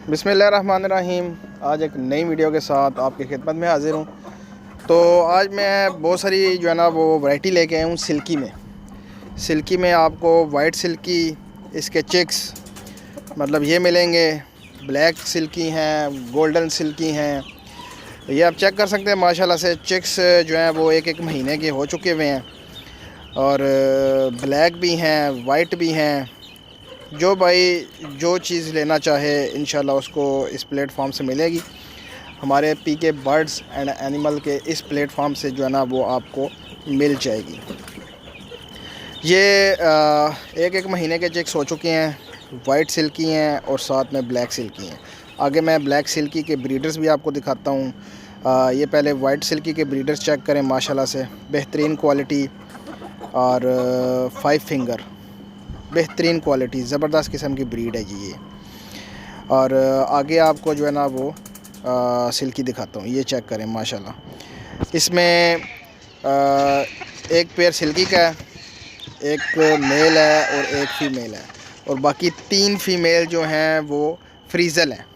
बिस्मिल्लाहिर्रहमानिर्रहीम। आज एक नई वीडियो के साथ आपकी खिदमत में हाज़िर हूँ। तो आज मैं बहुत सारी जो है ना वो वैरायटी लेके आया हूँ सिल्की में आपको वाइट सिल्की, इसके चिक्स मतलब ये मिलेंगे। ब्लैक सिल्की हैं, गोल्डन सिल्की हैं। ये आप चेक कर सकते हैं माशाल्लाह से। चिक्स जो हैं वो एक महीने के हो चुके हुए हैं और ब्लैक भी हैं, वाइट भी हैं। जो भाई जो चीज़ लेना चाहे इंशाल्लाह उसको इस प्लेटफॉर्म से मिलेगी। हमारे पीके बर्ड्स एंड एनिमल के इस प्लेटफॉर्म से जो है ना वो आपको मिल जाएगी। ये एक महीने के चिक्स हो चुके हैं, वाइट सिल्की हैं और साथ में ब्लैक सिल्की हैं। आगे मैं ब्लैक सिल्की के ब्रीडर्स भी आपको दिखाता हूँ। ये पहले वाइट सिल्की के ब्रीडर्स चेक करें, माशाल्लाह से बेहतरीन क्वालिटी और 5 फिंगर बेहतरीन क्वालिटी, ज़बरदस्त किस्म की ब्रीड है जी ये। और आगे आपको जो है ना वो सिल्की दिखाता हूँ। ये चेक करें माशाल्लाह। इसमें एक पेयर सिल्की का है, एक मेल है और एक फ़ीमेल है, और बाकी 3 फ़ीमेल जो हैं वो फ्रीज़ल हैं।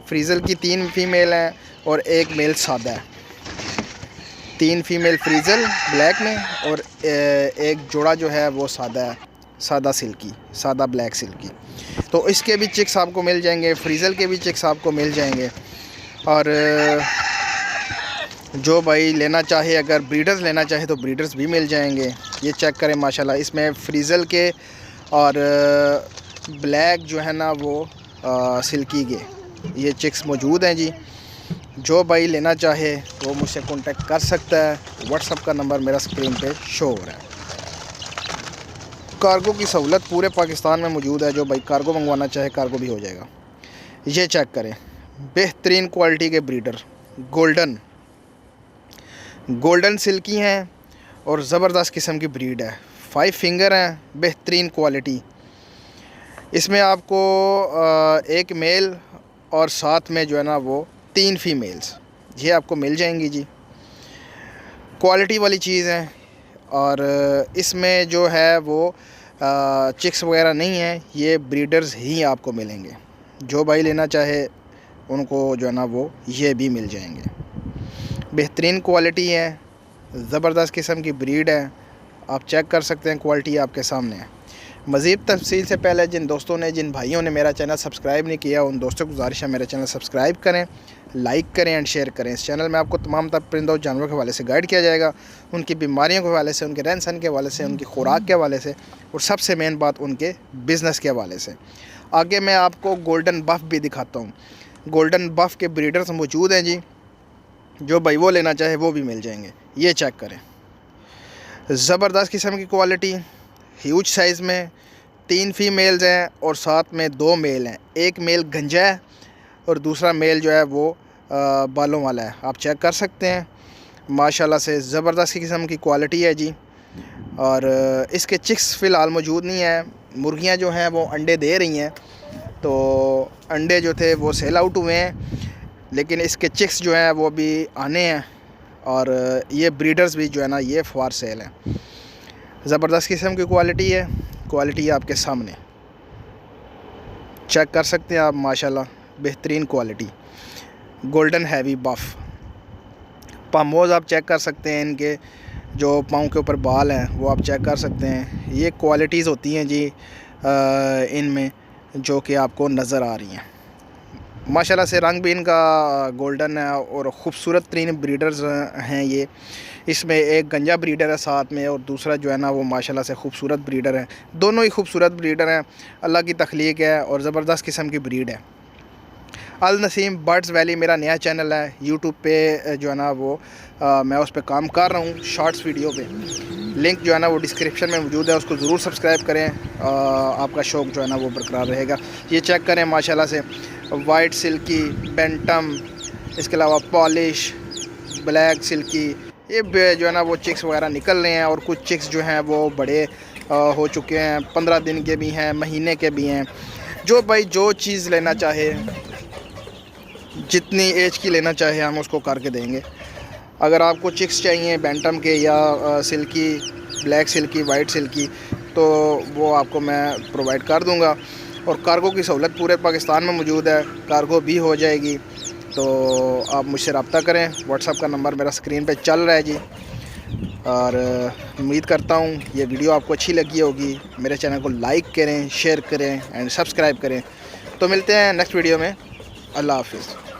फ्रीज़ल की 3 फ़ीमेल हैं और एक मेल सादा है। 3 फ़ीमेल फ्रीज़ल ब्लैक में और एक जोड़ा जो है वो सादा है, सादा ब्लैक सिल्की। तो इसके भी चिक्स आपको मिल जाएंगे, फ्रीज़ल के भी चिक्स आपको मिल जाएंगे। और जो भाई लेना चाहे, अगर ब्रीडर्स लेना चाहे तो ब्रीडर्स भी मिल जाएंगे। ये चेक करें माशाल्लाह। इसमें फ्रीज़ल के और ब्लैक जो है ना वो सिल्की के ये चिक्स मौजूद हैं जी। जो भाई लेना चाहे वो मुझसे कांटेक्ट कर सकता है। व्हाट्सअप का नंबर मेरा स्क्रीन पे शो हो रहा है। कार्गो की सहूलत पूरे पाकिस्तान में मौजूद है। जो भाई कार्गो मंगवाना चाहे कार्गो भी हो जाएगा। ये चेक करें, बेहतरीन क्वालिटी के ब्रीडर गोल्डन सिल्की हैं और ज़बरदस्त किस्म की ब्रीड है। 5 फिंगर हैं, बेहतरीन क्वालिटी। इसमें आपको एक मेल और साथ में जो है ना वो 3 फीमेल्स ये आपको मिल जाएंगी जी। क्वालिटी वाली चीज़ है। और इसमें जो है वो चिक्स वगैरह नहीं है, ये ब्रीडर्स ही आपको मिलेंगे। जो भाई लेना चाहे उनको जो है ना वो ये भी मिल जाएंगे। बेहतरीन क्वालिटी है, ज़बरदस्त किस्म की ब्रीड है। आप चेक कर सकते हैं, क्वालिटी आपके सामने है। मज़ीद तफसील से पहले जिन दोस्तों ने, जिन भाइयों ने मेरा चैनल सब्सक्राइब नहीं किया, उन दोस्तों को गुजारिश है मेरा चैनल सब्सक्राइब करें, लाइक करें एंड शेयर करें। इस चैनल में आपको तमाम परिंदों जानवरों के हवाले से गाइड किया जाएगा, उनकी बीमारियों के हवाले से, उनके रहन सहन के हवाले से, उनकी खुराक के हवाले से, और सबसे मेन बात उनके बिज़नेस के हवाले से। आगे मैं आपको गोल्डन बफ़ भी दिखाता हूँ। गोल्डन बफ़ के ब्रीडर्स मौजूद हैं जी। जो भाई वो लेना चाहे वो भी मिल जाएंगे। ये चेक करें, ज़बरदस्त किस्म की क्वालिटी, ह्यूज साइज़ में। 3 फीमेल्स हैं और साथ में 2 मेल हैं। एक मेल गंजा है और दूसरा मेल जो है वो बालों वाला है। आप चेक कर सकते हैं माशाल्लाह से, ज़बरदस्त किस्म की क्वालिटी है जी। और इसके चिक्स फ़िलहाल मौजूद नहीं है। मुर्गियां जो हैं वो अंडे दे रही हैं, तो अंडे जो थे वो सेल आउट हुए हैं, लेकिन इसके चिक्स जो हैं वो भी आने हैं। और ये ब्रीडर्स भी जो है ना ये फॉर सेल हैं। ज़बरदस्त किस्म की क्वालिटी है। क्वालिटी आपके सामने चेक कर सकते हैं आप माशाल्लाह, बेहतरीन क्वालिटी। गोल्डन हैवी बफ़ पामोज़ आप चेक कर सकते हैं। इनके जो पाँव के ऊपर बाल हैं वो आप चेक कर सकते हैं। ये क्वालिटीज़ होती हैं जी इनमें जो कि आपको नज़र आ रही हैं। माशाल्लाह से रंग भी इनका गोल्डन है और ख़ूबसूरत तरीन ब्रीडर्स हैं ये। इसमें एक गंजा ब्रीडर है साथ में, और दूसरा जो है ना वो माशाल्लाह से खूबसूरत ब्रीडर है। दोनों ही खूबसूरत ब्रीडर हैं, अल्लाह की तख्लीक है और ज़बरदस्त किस्म की ब्रीड है। अल नसीम बर्ड्स वैली मेरा नया चैनल है यूट्यूब पे, जो है ना वो मैं उस पर काम कर रहा हूँ शॉर्ट्स वीडियो पे। लिंक जो है ना वो डिस्क्रिप्शन में मौजूद है, उसको ज़रूर सब्सक्राइब करें। आपका शौक़ जो है ना वो बरकरार रहेगा। ये चेक करें माशाल्लाह से, वाइट सिल्की, बेंटम, इसके अलावा पॉलिश, ब्लैक सिल्की, ये जो है ना वो चिक्स वगैरह निकल रहे हैं। और कुछ चिक्स जो हैं वो बड़े हो चुके हैं, 15 दिन के भी हैं, महीने के भी हैं। जो भाई जो चीज़ लेना चाहे, जितनी एज की लेना चाहे हम उसको करके देंगे। अगर आपको चिक्स चाहिए बेंटम के या silky, black silky, white silky, तो वो आपको मैं प्रोवाइड कर दूंगा। और कार्गो की सहूलत पूरे पाकिस्तान में मौजूद है, कार्गो भी हो जाएगी। तो आप मुझसे रब्ता करें, व्हाट्सएप का नंबर मेरा स्क्रीन पे चल रहा है जी। और उम्मीद करता हूँ ये वीडियो आपको अच्छी लगी होगी। मेरे चैनल को लाइक करें, शेयर करें एंड सब्सक्राइब करें। तो मिलते हैं नेक्स्ट वीडियो में। अल्लाह हाफिज़।